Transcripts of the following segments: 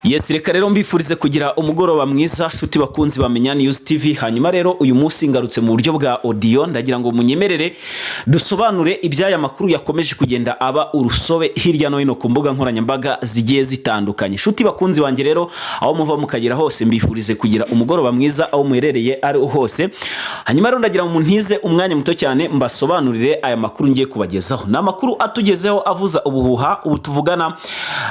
Yes, reka rero mbifurize kugira umugoroba mwiza shuti bakunzi bamenya News TV. Hanyuma rero uyu munsi ngarutse mu buryo bwa audio, ndagira ngo munyemerere dusobanure ibyaya makuru yakomeje kugenda aba urusobe hirya no hino ku mbuga nkoranyambaga zigiye zitandukanye. Shuti bakunzi banjye rero aho muva mukagera hose, mbifurize kugira umugoroba mwiza aho muherereye ari hose. Hanyuma rero ndagira ngo muntize umwanya muto cyane mbasobanurire aya makuru ngiye kubagezaho. Na makuru atugezeho avuza ubuhuha ubu tuvugana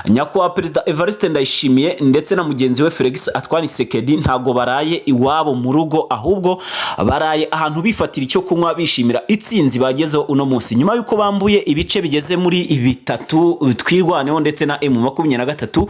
nyakubahwa Perezida Evariste Ndayishimiye ndetse na mugenzi we Felix Antoine Tshisekedi ntago baraye iwabo mu rugo, ahubwo baraye ahantu bifatira icyo kunywa bishimira itsinzi bagezeho uno munsi, nyuma yuko bambuye ibice bigeze muri bitatu twirwaneho ndetse na M23.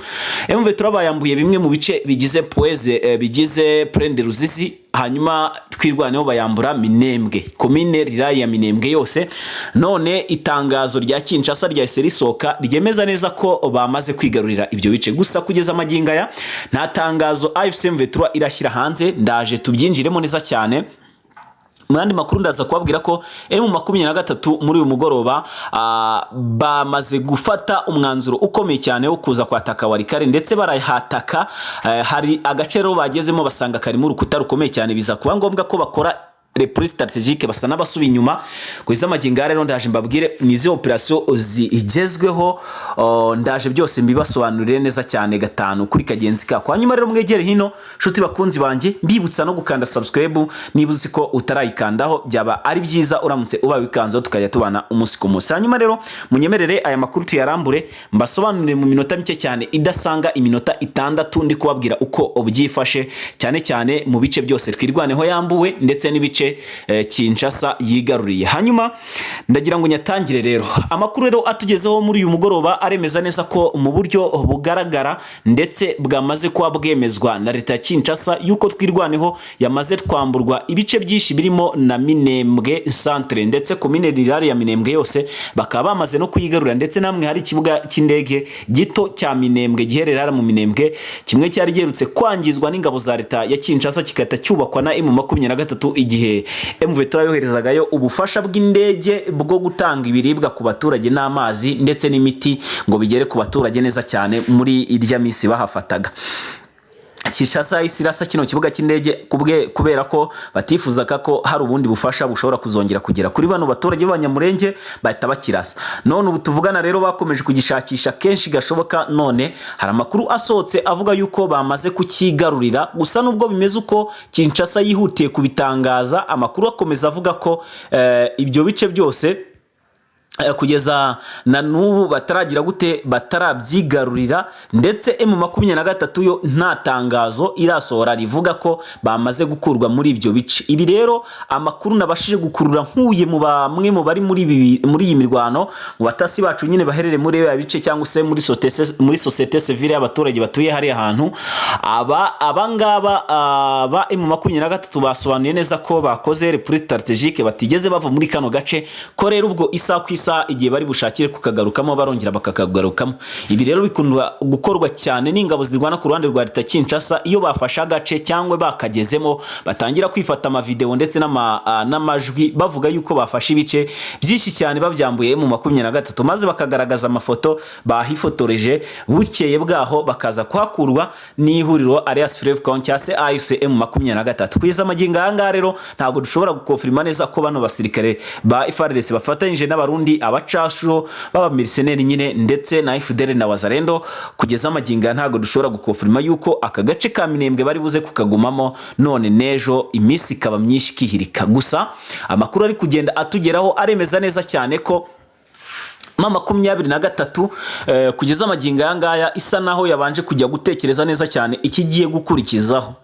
M23 bayambuye bimwe mu bice bigize Poeze bigize Prende Ruzizi, hanyuma twirwaneho bayambura Minembwe, komine Rirayi ya Minembwe yose. None itangazo rya Kinshasa rya Serisoka ryemeza neza ko bamaze kwigarurira ibyo bice, gusa kugeza amagingaya nta tangazo AFC M23 irashyira hanze. Ndaje tubyinjiremo neza cyane. Mwandi makuru ndaza kubabwira ko M23 muri uyu mugoroba bamaze gufata umwanzuro ukomeye cyane wo kuza kwataka Warikare, ndetse barahataka. Hari agace rero bagezemo basanga karimo urukuta rukomeye cyane, biza kuba ngombwa ko bakora reprise strategique basa n'abasubi inyuma. Kwiza amagingare rero ndaje mbabwire nizi operation igezweho, ndaje byose mbibasobanurire neza cyane gatanu kuri kagenzi ka. Hanyuma rero mwegere hino shuti bakunzi banjye, mbibutsa no gukanda subscribe niba uzi ko utarayikandaho, byaba ari byiza uramutse uba wikanzo tukajya tubana umunsi ku munsi. Hanyuma rero munyemerere aya makuru tuyarambure mbasobanurire mu minota mike cyane idasanga iminota 6 ndi kubabwira uko obyifashe, cyane cyane mu bice byose twirwaneho yambuwe ndetse n'ibice Kinshasa yigaruriye. Hanyuma ndagira ngo nyatangire rero amakuru rero atugezeho muri uyu mugoroba aremeza neza ko mu buryo bugaragara ndetse bwamaze kuba bwemezwa na leta ya Kinshasa yuko twirwaneho yamaze twamburwa ibice byinshi birimo na Minembwe centre ndetse komine Rirayi ya Minembwe yose bakaba bamaze no kuyigarurira, ndetse namwe hari ikibuga cy'indege gito cya Minembwe gihererera mu Minembwe, kimwe cyari gerutse kwangizwa n'ingabo za leta ya Kinshasa kikata cyubakwa na M23 igihe M23 yoherezagayo ubufasha bw'indege bwo gutanga ibiribwa ku baturage n'amazi ndetse n'imiti ngo bigere ku baturage neza cyane muri irya misi bahafataga. Kinshasa isirasa kino kibuga cy'indege kubera ko batifuzaga ko hari ubundi bufasha bushobora kuzongera kugera kuri bano baturage b'Abanyamurenge bahita bakirasa. None ubu tuvugana rero bakomeje kugishakisha kenshi gashoboka, none hari amakuru asohotse avuga yuko bamaze kukigarurira. Gusa nubwo bimeze uko Kinshasa yihutiye kubitangaza, amakuru akomeza avuga ko ibyo bice byose kugeza na nubu bataragira gute batarabyigarurira, ndetse M23 yo nta tangazo irasohora rivuga ko bamaze gukurwa muri ibyo bice. Ibi rero amakuru nabashije gukurura nkuye mu bamwe mu bari muri iyi mirwano, mu batasi bacu nyine baherere muri ya bice cyangwa se muri societe civile y'abaturage batuye hari ahantu. Abangaba ba M23 basobanuye neza ko bakoze reprise strategique batigeze bava muri kano gace, ko rero ubwo isa igihe bari bushakire kukagarukamo barongera bakakagarukamo. Ibi rero bikundwa gukorwa cyane n'ingabo zirwana ku ruhande rwa leta Kinshasa iyo bafasha agace cyangwa bakagezemo, batangira kwifata ama video ndetse n'amajwi bavuga yuko bafashe ibice byinshi cyane babyambuye M23, maze bakagaragaza amafoto bahifotoreje. Bukeye bwaho bakaza kuhakurwa n'ihuriro Alliance Fleuve Congo AFC M23. Kwiza amaginga anga rero ntago dushobora gukonfirma neza ko bano basirikare ba FARDC bafatanyije n'abarundi abacashuro baba mercenaires nyine ndetse na FDL na Wazalendo. Kugeza amaginga ntago dushobora gukonfirma yuko aka gace ka Minembwe bari buze kukagumamo, none nejo imisi kaba myinshi kihirika. Gusa amakuru ari kugenda atugeraho aremeza neza cyane ko Mama 23 kugeza amaginga yangaya isa naho yabanje kujya gutekereza neza cyane ikigiye gukurikizaho.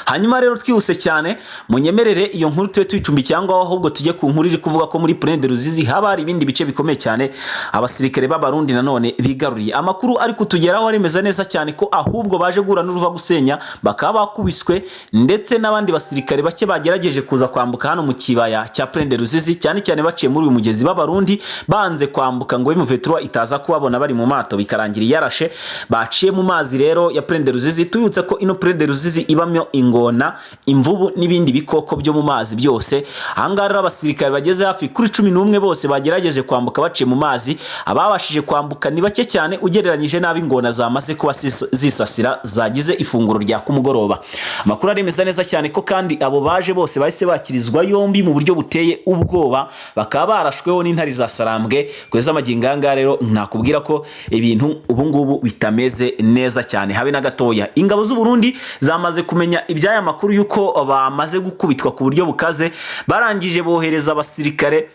Hanyuma rero twihuse cyane munyemerere iyo nkuru twe twicumbi cyangwa ahubwo tujye ku nkuru iri kuvuga ko muri Prende Ruzizi haba hari ibindi bice bikomeye cyane abasirikare b'Abarundi nanone bigaruriye. Amakuru ari kutugeraho aremeza neza cyane ko ahubwo baje gura n'uruva gusenya bakaba bakubiswe, ndetse n'abandi basirikare bake bagerageje kuza kwambuka hano mu kibaya cya Prende Ruzizi, cyane cyane baciye muri uyu mugezi b'Abarundi banze kwambuka ngo M23 itaza kubabona bari mu mato bikarangira yarashe. Baciye mu mazi rero ya Prende Ruzizi. Tuyutse ko ino Prende Ruzizi ibamyo ingona, imvubu n'ibindi bikoko byo mu mazi byose. Ahangaha rero abasirikare bageze hafi kuri 11 bose bagerageje kwambuka baciye mu mazi. Ababashije kwambuka ni bake cyane ugereranyije n'abo ingona zamaze kuba zisasira zagize ifunguro rya kumugoroba. Amakuru aremeza neza cyane ko kandi abo baje bose bahise bakirizwa yombi mu buryo buteye ubwoba, bakaba barashweho n'intare za Sarambwe. Kweza amagingo anga rero nakubwira ko ibintu ubu ngubu bitameze neza cyane habe na gatoya. Ingabo z'u Burundi zamaze kumenya ibyaya makuru yuko bamaze gukubitwa ku buryo bukaze, barangije bohereza abasirikare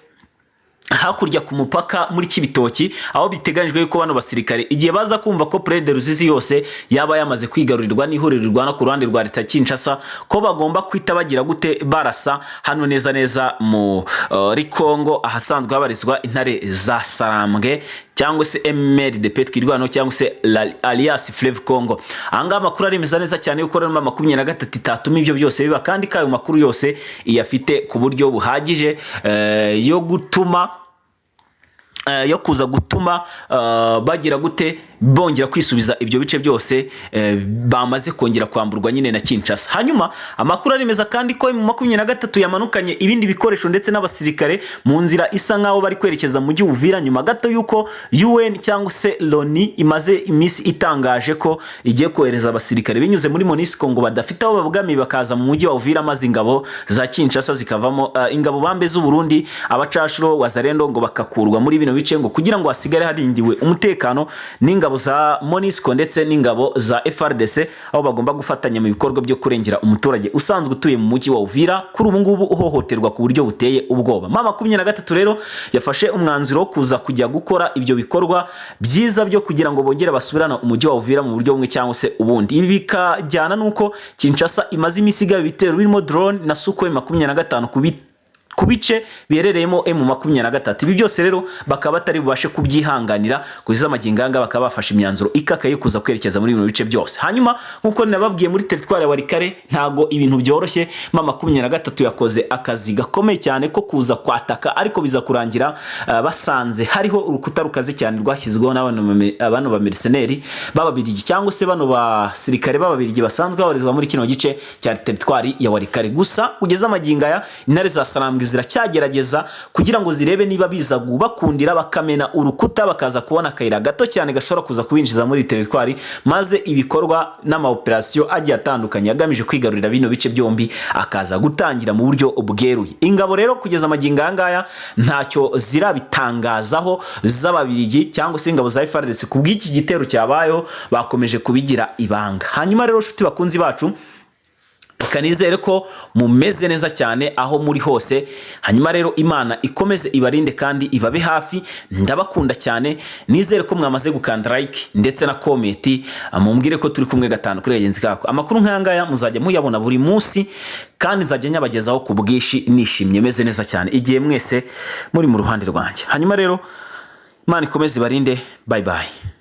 hakurya ku mupaka muri Kibitoki, aho biteganyijwe yuko bano basirikare igihe baza kumva ko Prede Ruzizi yose yaba yamaze kwigarurirwa n'ihuririrwa no ku ruhande rwa leta Kinshasa, ko bagomba kwita bagira gute barasa hano neza neza muri Kongo ahasanzwe habarizwa intare za Sarambwe cyangwa se MRDP twirwano cyangwa se alias Fleuve Congo. Anga amakuru aremeza neza cyane yuko rero 23 itatuma ibyo byose biba, kandi kayo makuru yose iyafite ku buryo buhagije yo kuza gutuma bagira gute bongera kwisubiza ibyo bice byose bamaze kongera kwamburwa nyine na Kinshasa. Hanyuma amakuru aremeza kandi ko mu 23 yamanukanye ibindi bikoresho ndetse n'abasirikare mu nzira isa nkaho bari kwerekeza mu gihugu Uvira, nyuma gato yuko UN cyangwa se Loni imaze imisi itangaje ko igiye kohereza abasirikare binyuze muri MONUSCO ngo badafite aho babugamiye bakaza mu mujyi wa Uvira, maze ingabo za Kinshasa zikavamo ingabo bambe z'u Burundi abacashuro wazarendo ngo bakakurwa muri bino bice ngo kugira ngo hasigare harindiwe umutekano n'ingabo za MONUSCO ndetse n'ingabo za FRDC, aho bagomba gufatanya mu bikorwa byo kurengera umuturage usanzwe utuye mu mujyi wa Uvira kuri ubu ngubu uhohoterwa ku buryo buteye ubwoba. Mama 23 rero yafashe umwanzuro wo kuza kujya gukora ibyo bikorwa byiza byo kugira ngo bongere basubirana umujyi wa Uvira mu buryo bumwe cyangwa se ubundi. Ibi bikajyana nuko Kinshasa imaze imisiga bitero birimo drone na Sukhoi 25 ku bice biherereyemo M23. Ibi byose rero bakaba batari bubashe kubyihanganira kuziza amaginganga, bakaba bafashe imyanzuro ikakaye kuza kwerekeza muri bino bice byose. Hanyuma nkuko nababwiye muri territoire ya Walikare ntago ibintu byoroshye. Mama 23 yakoze akazi gakomeye cyane ko kuza kwataka, ariko biza kurangira basanze hariho urukuta rukaze cyane rwashyizweho n'abantu ba mercenaires bababirigi cyangwa se bano basirikare bababirigi basanzwe babarizwa muri kino gice cya territoire ya Walikare. Gusa kugeza amagingaya intare za Sarambwe ziracyagerageza kugira ngo zirebe niba biza bakundira bakamena urukuta bakaza kubona akayira gato cyane gashobora kuza kubinjiza muri territoire, maze ibikorwa n'ama operation agiye atandukanye agamije kwigarurira bino bice byombi akaza gutangira mu buryo bweruye. Ingabo rero kugeza amaginga ngaya ntacyo zirabitangazaho z'ababirigi cyangwa se ingabo za FARDC kubw'iki gitero cyabayeho, bakomeje kubigira ibanga. Hanyuma rero shuti bakunzi bacu, kanizere ko mumeze neza cyane aho muri hose. Hanyuma rero Imana ikomeze ibarinde kandi ibabe hafi. Ndabakunda cyane, nizere ko mwamaze gukanda like ndetse na comment, mumbwire ko turi kumwe gatanu kuri agenzi kako. Amakuru nk'angaya muzajya muyabona buri munsi kandi nzajya nyabagezaho ku bwishi nishimye meze neza cyane igihe mwese muri mu ruhande rwanjye. Hanyuma rero Imana ikomeze ibarinde. Bye bye.